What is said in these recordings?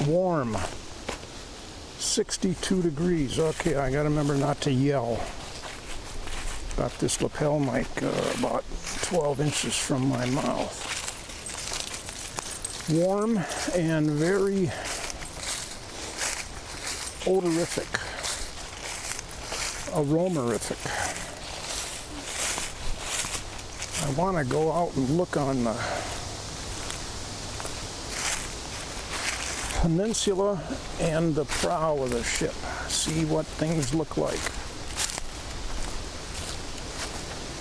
warm. 62 degrees. Okay, I gotta remember not to yell. Got this lapel mic about 12 inches from my mouth. Warm and very odorific, aromarific. I want to go out and look on the peninsula and the prow of the ship, see what things look like.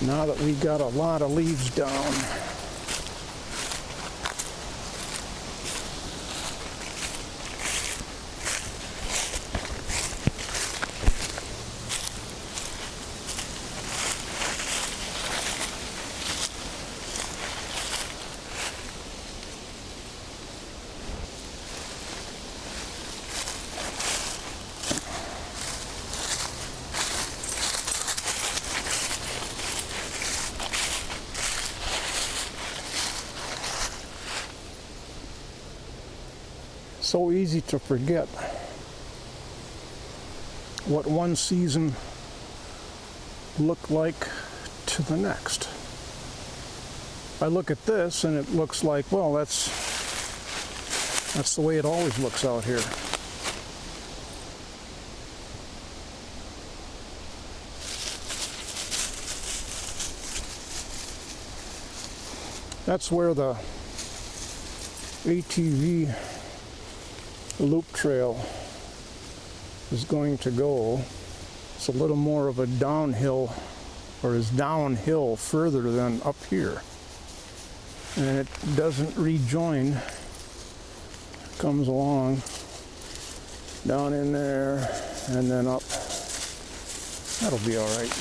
Now that we got a lot of leaves down. So easy to forget what one season looked like to the next. I look at this and it looks like, well, that's the way it always looks out here. That's where the ATV loop trail is going to go. It's a little more of a downhill, or is downhill further than up here, and it doesn't rejoin. It comes along down in there and then up. That'll be all right.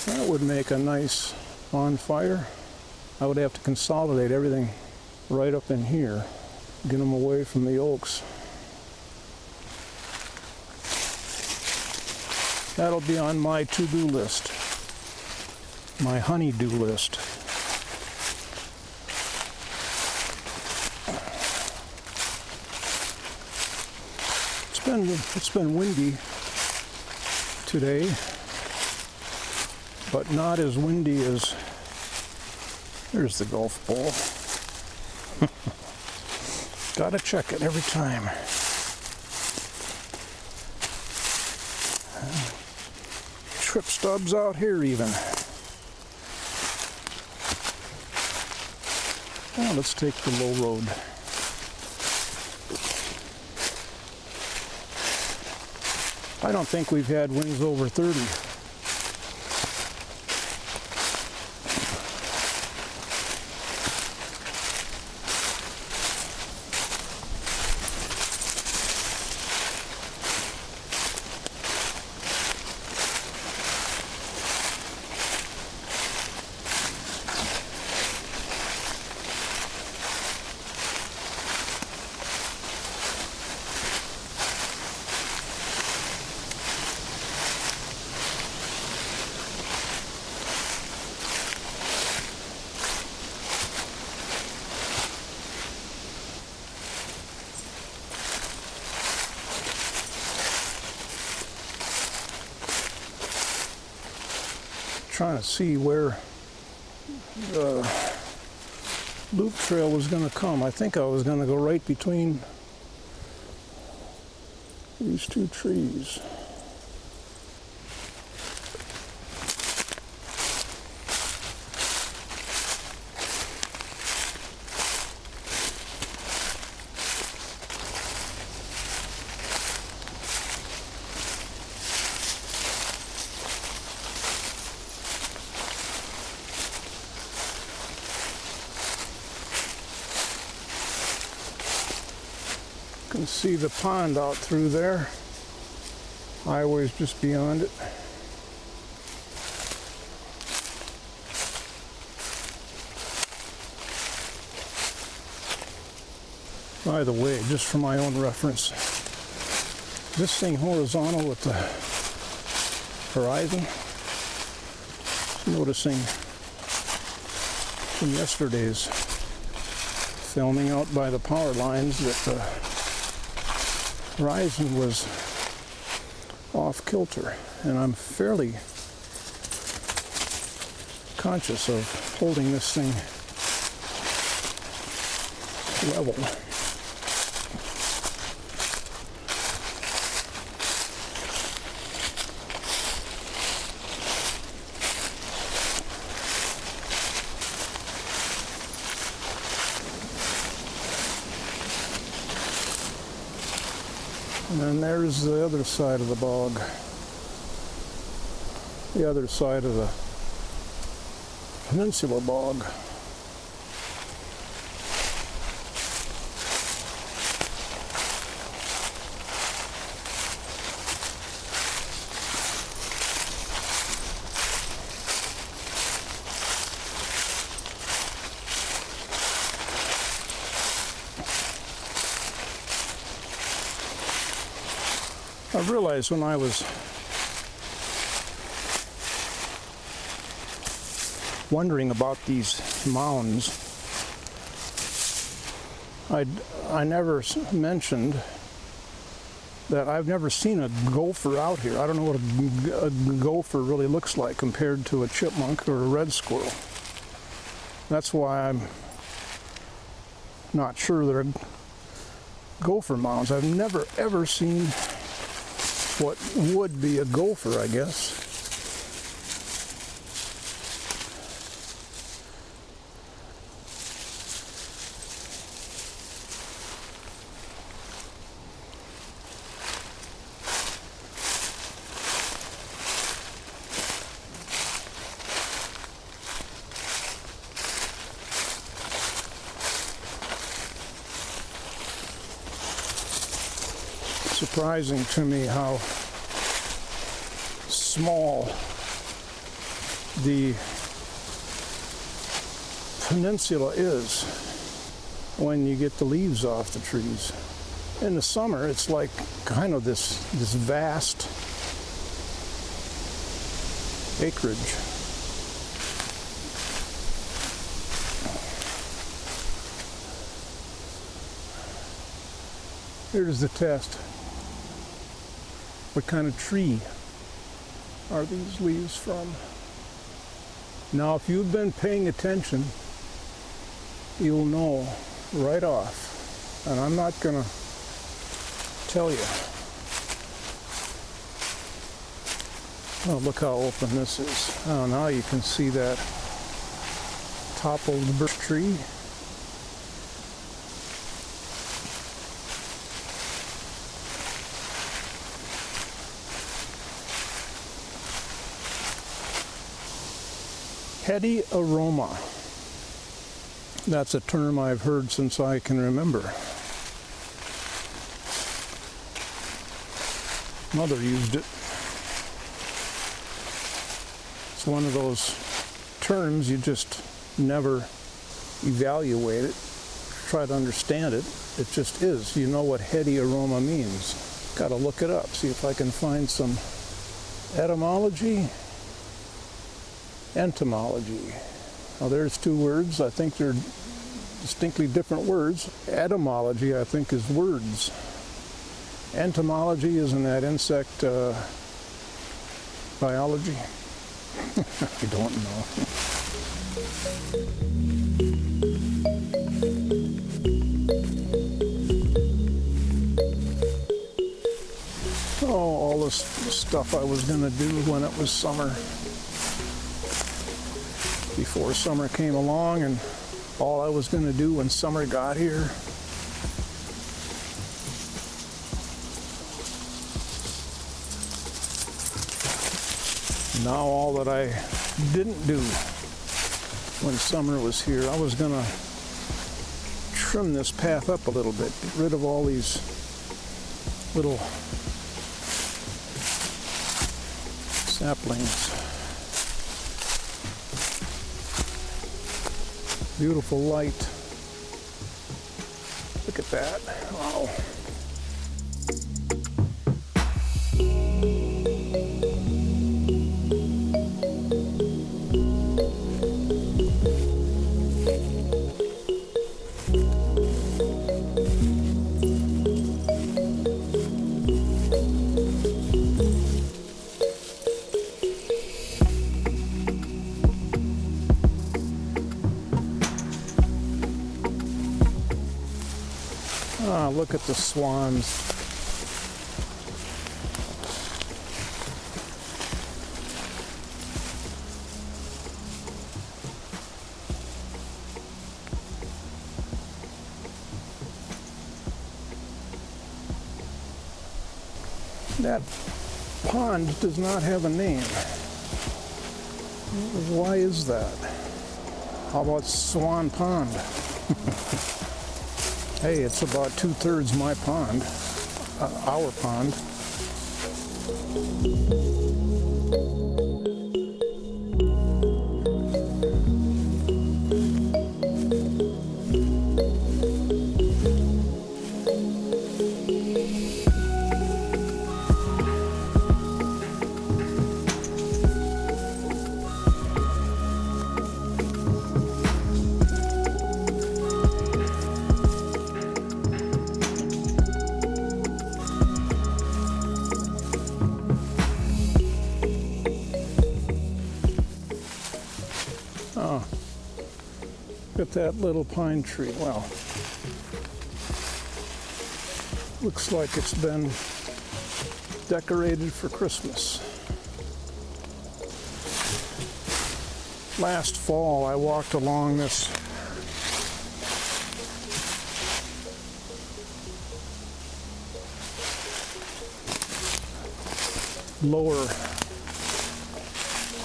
That would make a nice bonfire. I would have to consolidate everything right up in here, get them away from the oaks. That'll be on my to-do list, my honey-do list. It's been windy today, but not as windy as, there's the golf ball. Gotta check it every time. Trip stubs out here even. Well, let's take the low road. I don't think we've had winds over 30. Trying to see where the loop trail was going to come. I think I was going to go right between these two trees. Can see the pond out through there. Highway's just beyond it. By the way, just for my own reference, this thing horizontal with the horizon, noticing from yesterday's filming out by the power lines that the horizon was off kilter, and I'm fairly conscious of holding this thing level. And then there's the other side of the bog, the other side of the peninsula bog. I realized when I was wondering about these mounds, I never mentioned that I've never seen a gopher out here. I don't know what a gopher really looks like compared to a chipmunk or a red squirrel. That's why I'm not sure they're gopher mounds. I've never ever seen what would be a gopher, I guess. Surprising to me how small the peninsula is when you get the leaves off the trees. In the summer, it's like kind of this vast acreage. Here's the test. What kind of tree are these leaves from? Now, if you've been paying attention, you'll know right off. And I'm not going to tell you. Oh, look how open this is. Oh, now you can see that toppled birch tree. Heady aroma. That's a term I've heard since I can remember. Mother used it. It's one of those terms you just never evaluate it, try to understand it. It just is. You know what heady aroma means. Got to look it up, see if I can find some etymology. Entomology. Now there's two words. I think they're distinctly different words. Etymology, I think, is words. Entomology isn't that insect biology? I don't know. Oh, all this stuff I was going to do when it was summer. Before summer came along, and all I was going to do when summer got here. Now all that I didn't do when summer was here, I was going to trim this path up a little bit, get rid of all these little saplings. Beautiful light. Look at that. Wow. Ah, look at the swans. That pond does not have a name. Why is that? How about Swan Pond? Hey, it's about 2/3 my pond, our pond. Oh, look at that little pine tree. Well, looks like it's been decorated for Christmas. Last fall, I walked along this lower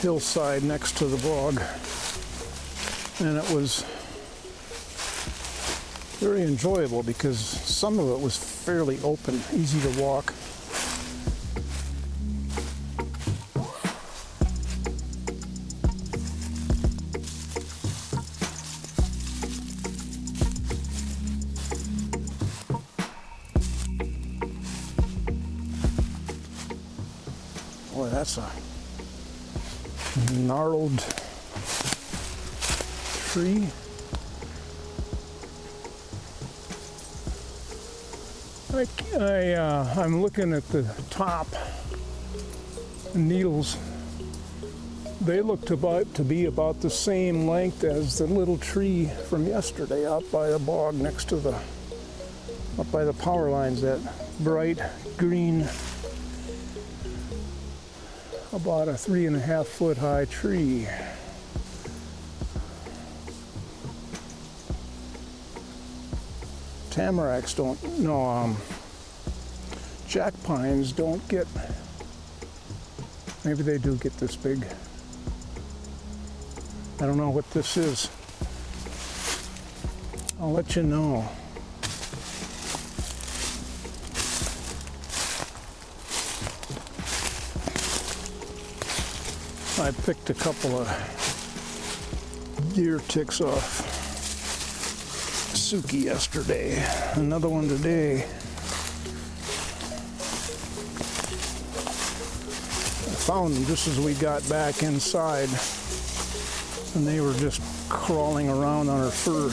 hillside next to the bog, and it was very enjoyable because some of it was fairly open, easy to walk. Boy, that's a gnarled tree. I'm looking at the top needles. They looked to be about the same length as the little tree from yesterday out by the bog next to up by the power lines. That bright green, about a 3.5 foot high tree. Tamaracks jack pines don't get, maybe they do get this big. I don't know what this is. I'll let you know. I picked a couple of deer ticks off Suki yesterday, another one today. I found them just as we got back inside, and they were just crawling around on her fur.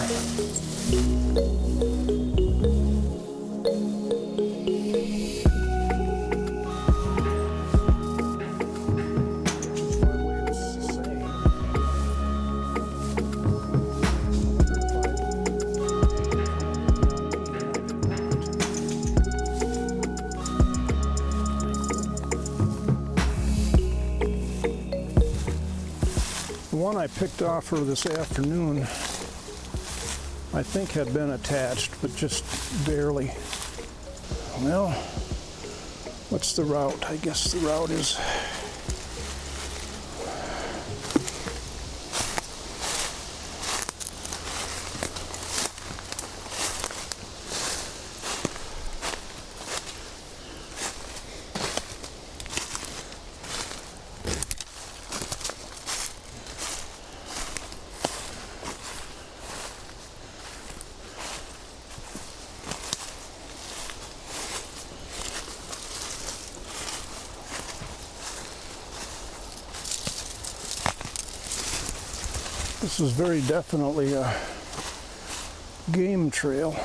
The one I picked off her this afternoon, I think had been attached, but just barely. Well, what's the route? I guess the route is this is very definitely a game trail.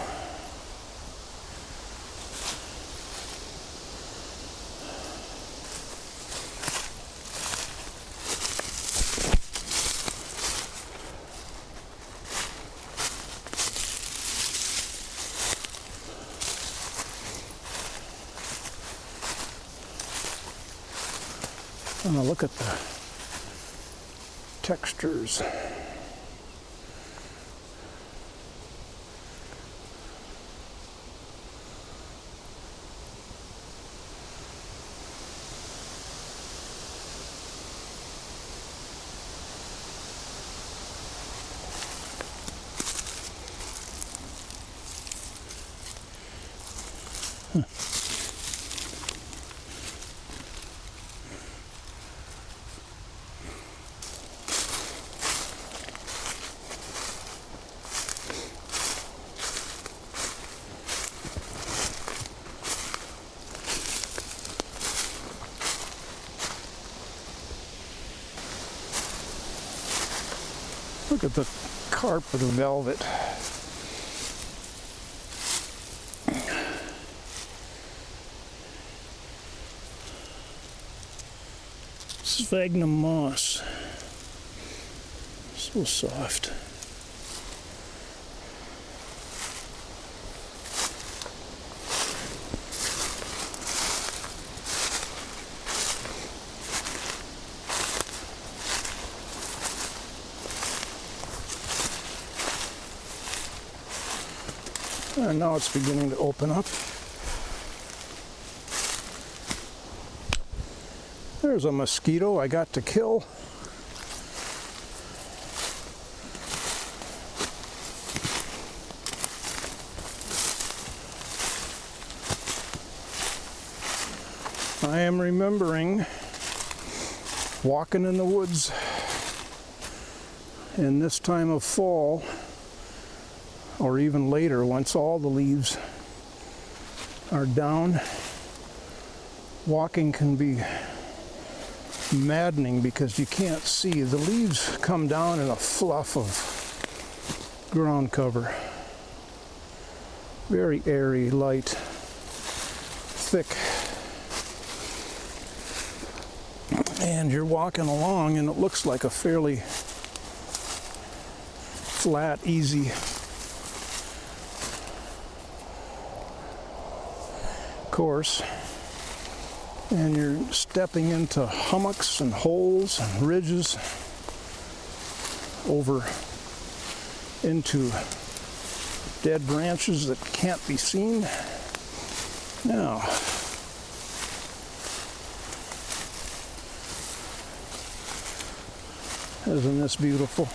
Look at the textures. Look at the carpet of velvet. Sphagnum moss. So soft. And now it's beginning to open up. There's a mosquito I got to kill. I am remembering walking in the woods in this time of fall, or even later, once all the leaves are down. Walking can be maddening because you can't see. The leaves come down in a fluff of ground cover. Very airy, light, thick. And you're walking along and it looks like a fairly flat, easy course, and you're stepping into hummocks and holes and ridges over into dead branches that can't be seen. Now, isn't this beautiful?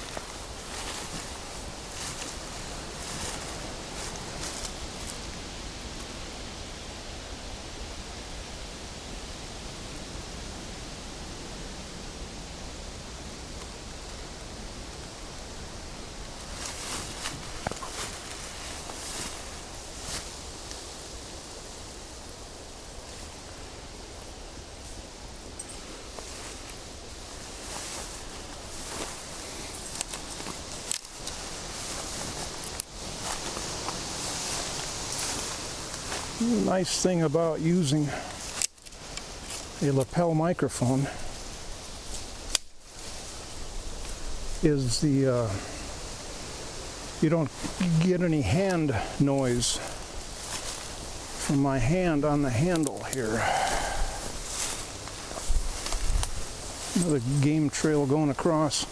The nice thing about using a lapel microphone is you don't get any hand noise from my hand on the handle here. Another game trail going across.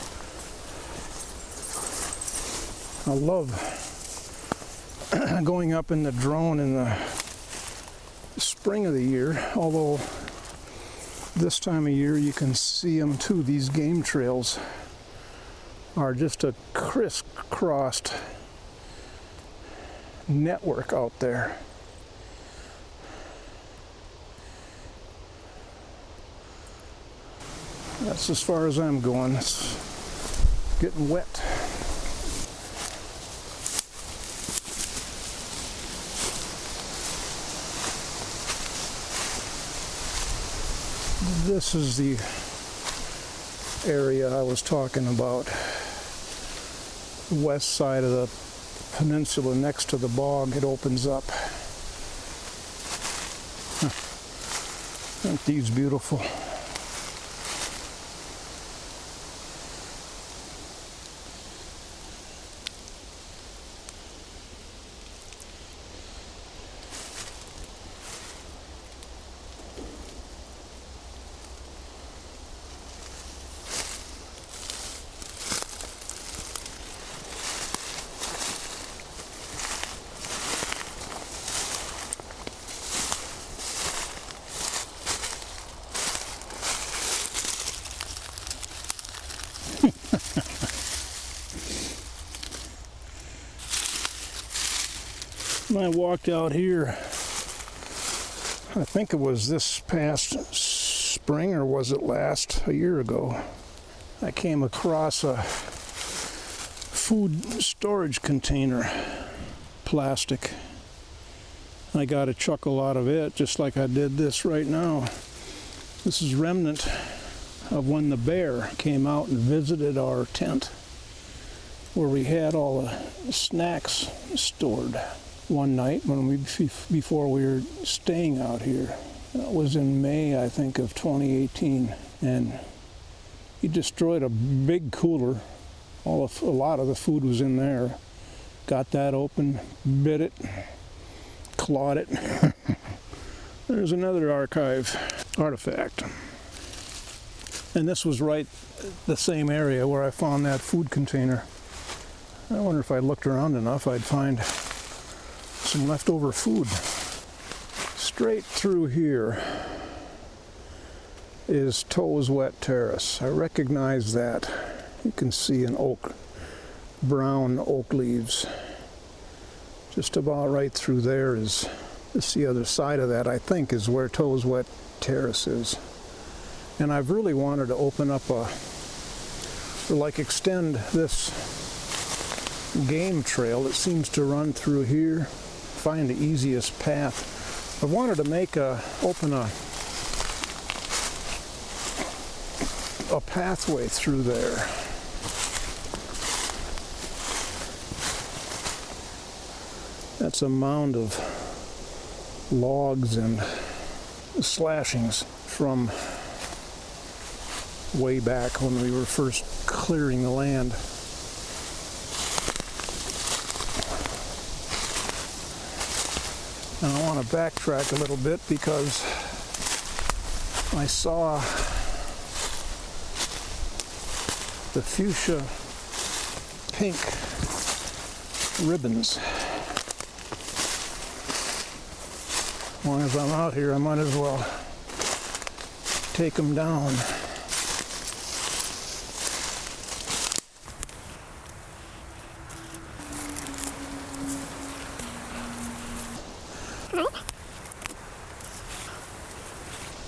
I love going up in the drone in the spring of the year, although this time of year you can see them too. These game trails are just a crisscrossed network out there. That's as far as I'm going. It's getting wet. This is the area I was talking about. The west side of the peninsula next to the bog, it opens up. Aren't these beautiful? I walked out here, I think it was this past spring, or was it a year ago. I came across a food storage container, plastic. I got a chuckle out of it, just like I did this right now. This is remnant of when the bear came out and visited our tent, where we had all the snacks stored one night before we were staying out here. That was in May, I think, of 2018, and he destroyed a big cooler. A lot of the food was in there. Got that open, bit it, clawed it. There's another artifact. And this was right the same area where I found that food container. I wonder if I looked around enough, I'd find some leftover food. Straight through here is Toes Wet Terrace. I recognize that. You can see an brown oak leaves. Just about right through there is the other side of that, I think, is where Toes Wet Terrace is. And I've really wanted to open up extend this game trail that seems to run through here, find the easiest path. I wanted to open a pathway through there. That's a mound of logs and slashings from way back when we were first clearing the land. And I want to backtrack a little bit because I saw the fuchsia pink ribbons. As long as I'm out here, I might as well take them down.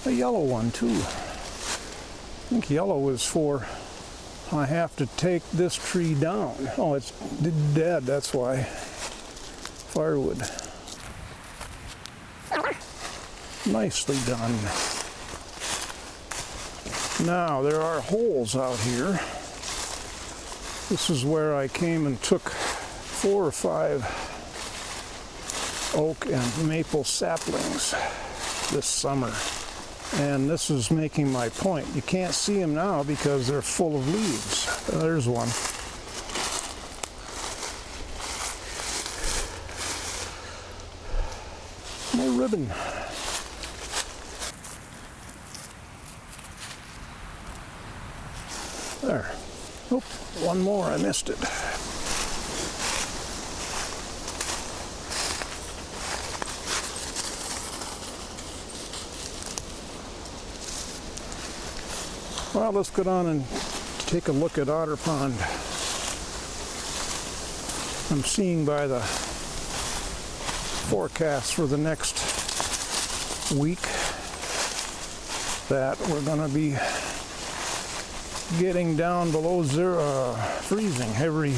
A yellow one too. I think yellow is for I have to take this tree down. Oh, it's dead, that's why. Firewood. Nicely done. Now, there are holes out here. This is where I came and took 4 or 5 oak and maple saplings this summer. And this is making my point. You can't see them now because they're full of leaves. There's one. More ribbon. There. Oh, one more, I missed it. Well, let's go down and take a look at Otter Pond. I'm seeing by the forecast for the next week that we're going to be getting down below freezing every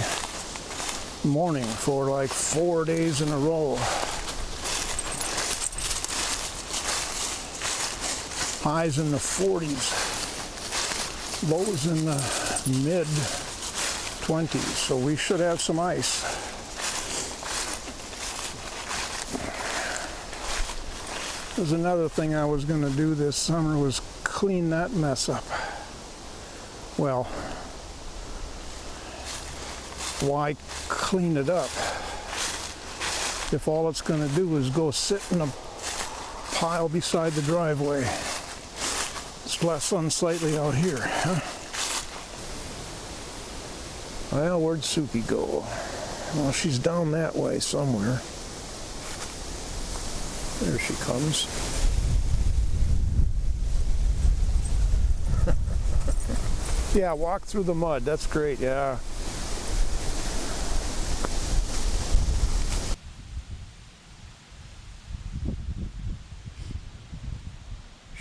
morning for like 4 days in a row. Highs in the 40s. Lows in the mid-20s, so we should have some ice. There's another thing I was going to do this summer was clean that mess up. Well, why clean it up if all it's going to do is go sit in a pile beside the driveway? It's less unsightly out here, huh? Well, where'd Suki go? Well, she's down that way somewhere. There she comes. Yeah, walk through the mud. That's great, yeah.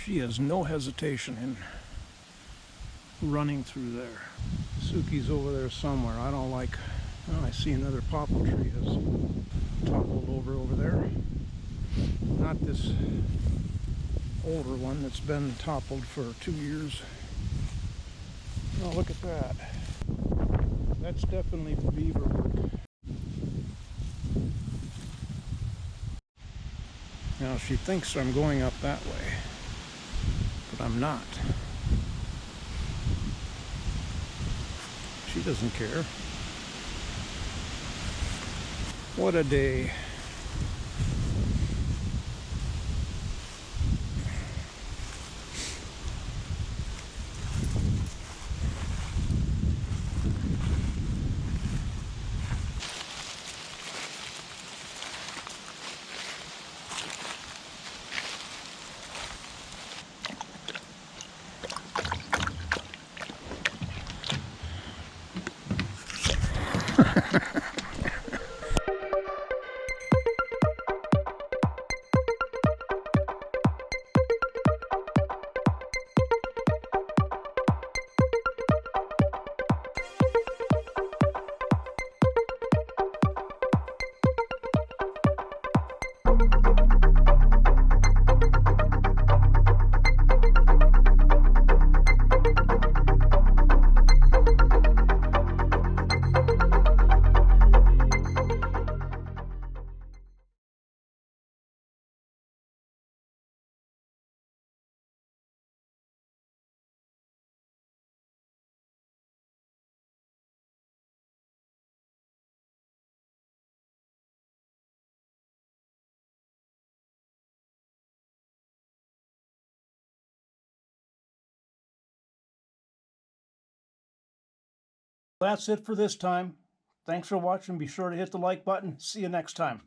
She has no hesitation in running through there. Suki's over there somewhere. I don't like... Oh, I see another poplar tree has toppled over there. Not this older one that's been toppled for 2 years. Oh, look at that. That's definitely beaver work. Now she thinks I'm going up that way, but I'm not. She doesn't care. What a day. That's it for this time. Thanks for watching. Be sure to hit the like button. See you next time.